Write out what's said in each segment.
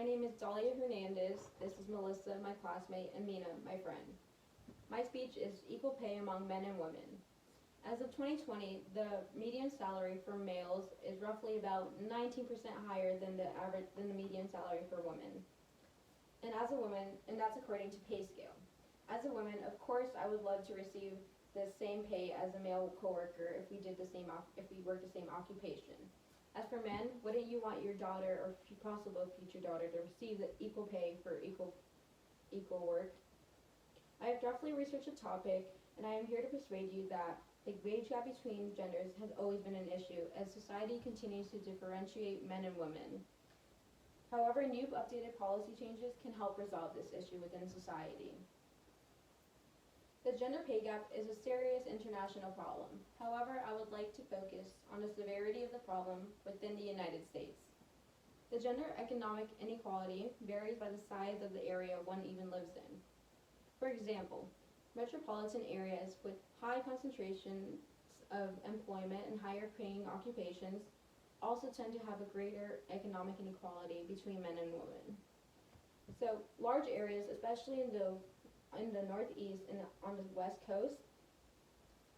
My name is Dahlia Hernandez. This is Melissa, my classmate, and Mina, my friend. My speech is equal pay among men and women. As of 2020, the median salary for males is roughly about 19% higher than the median salary for women. And as a woman, and that's according to pay scale. As a woman, of course, I would love to receive the same pay as a male coworker if we worked the same occupation. As for men, wouldn't you want your daughter or possible future daughter to receive the equal pay for equal work? I have thoroughly researched the topic, and I am here to persuade you that the wage gap between genders has always been an issue as society continues to differentiate men and women. However, new updated policy changes can help resolve this issue within society. The gender pay gap is a serious international problem. However, I would like to focus on the severity of the problem within the United States. The gender economic inequality varies by the size of the area one even lives in. For example, metropolitan areas with high concentrations of employment and higher paying occupations also tend to have a greater economic inequality between men and women. So large areas, especially in the Northeast and on the West Coast,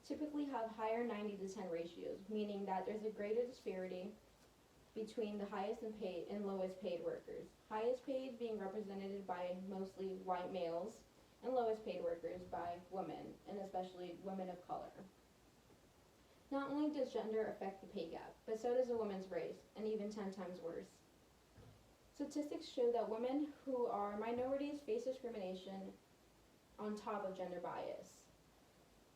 typically have higher 90 to 10 ratios, meaning that there's a greater disparity between the highest and lowest paid workers. Highest paid being represented by mostly white males, and lowest paid workers by women, and especially women of color. Not only does gender affect the pay gap, but so does a woman's race, and even 10 times worse. Statistics show that women who are minorities face discrimination on top of gender bias.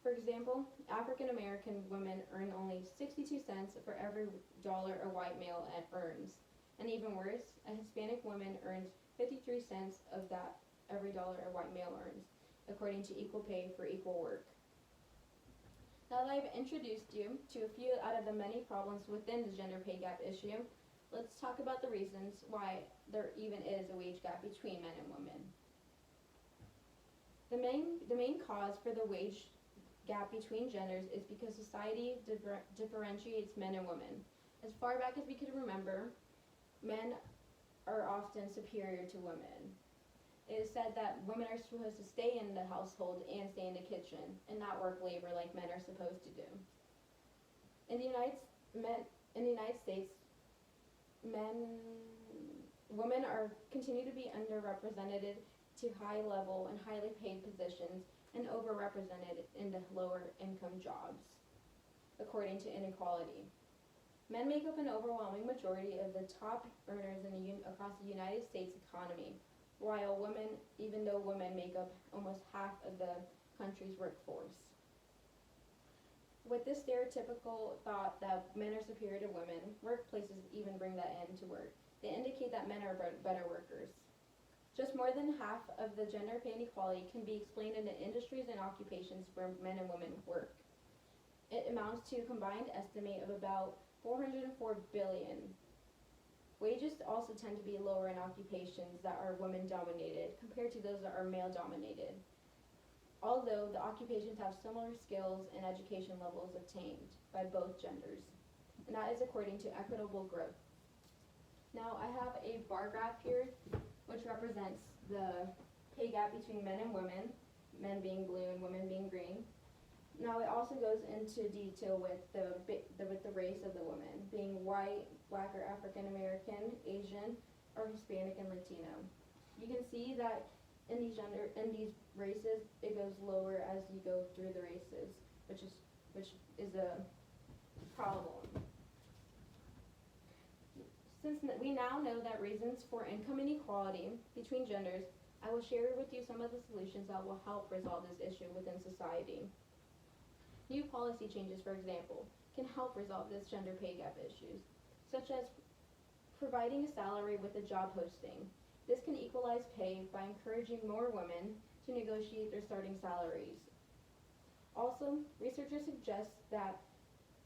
For example, African American women earn only 62 cents for every dollar a white male earns. And even worse, a Hispanic woman earns 53 cents of that every dollar a white male earns, according to Equal Pay for Equal Work. Now that I've introduced you to a few out of the many problems within the gender pay gap issue, let's talk about the reasons why there even is a wage gap between men and women. The main cause for the wage gap between genders is because society differentiates men and women. As far back as we can remember, men are often superior to women. It is said that women are supposed to stay in the household and stay in the kitchen and not work labor like men are supposed to do. In the United States, women continue to be underrepresented to high level and highly paid positions and overrepresented in the lower income jobs, according to inequality. Men make up an overwhelming majority of the top earners across the United States economy, while even though women make up almost half of the country's workforce. With this stereotypical thought that men are superior to women, workplaces even bring that into work. They indicate that men are better workers. Just more than half of the gender pay inequality can be explained in the industries and occupations where men and women work. It amounts to a combined estimate of about $404 billion. Wages also tend to be lower in occupations that are women-dominated compared to those that are male-dominated, although the occupations have similar skills and education levels obtained by both genders, and that is according to equitable growth. Now I have a bar graph here which represents the pay gap between men and women, men being blue and women being green. Now it also goes into detail with the race of the woman, being white, black or African American, Asian, or Hispanic and Latino. You can see that in these races, it goes lower as you go through the races, which is a problem. Since we now know that reasons for income inequality between genders, I will share with you some of the solutions that will help resolve this issue within society. New policy changes, for example, can help resolve this gender pay gap issues, such as providing a salary with a job posting. This can equalize pay by encouraging more women to negotiate their starting salaries. Also, researchers suggest that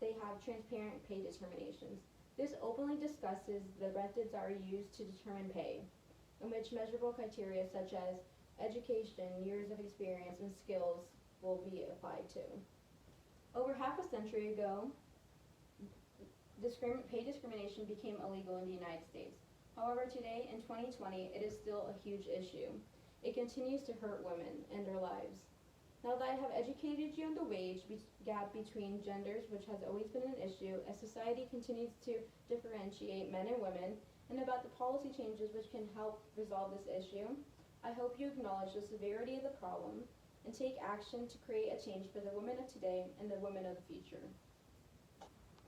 they have transparent pay determinations. This openly discusses the methods that are used to determine pay, in which measurable criteria such as education, years of experience, and skills will be applied to. Over half a century ago, pay discrimination became illegal in the United States. However, today in 2020, it is still a huge issue. It continues to hurt women and their lives. Now that I have educated you on the gap between genders, which has always been an issue, as society continues to differentiate men and women, and about the policy changes which can help resolve this issue, I hope you acknowledge the severity of the problem and take action to create a change for the women of today and the women of the future.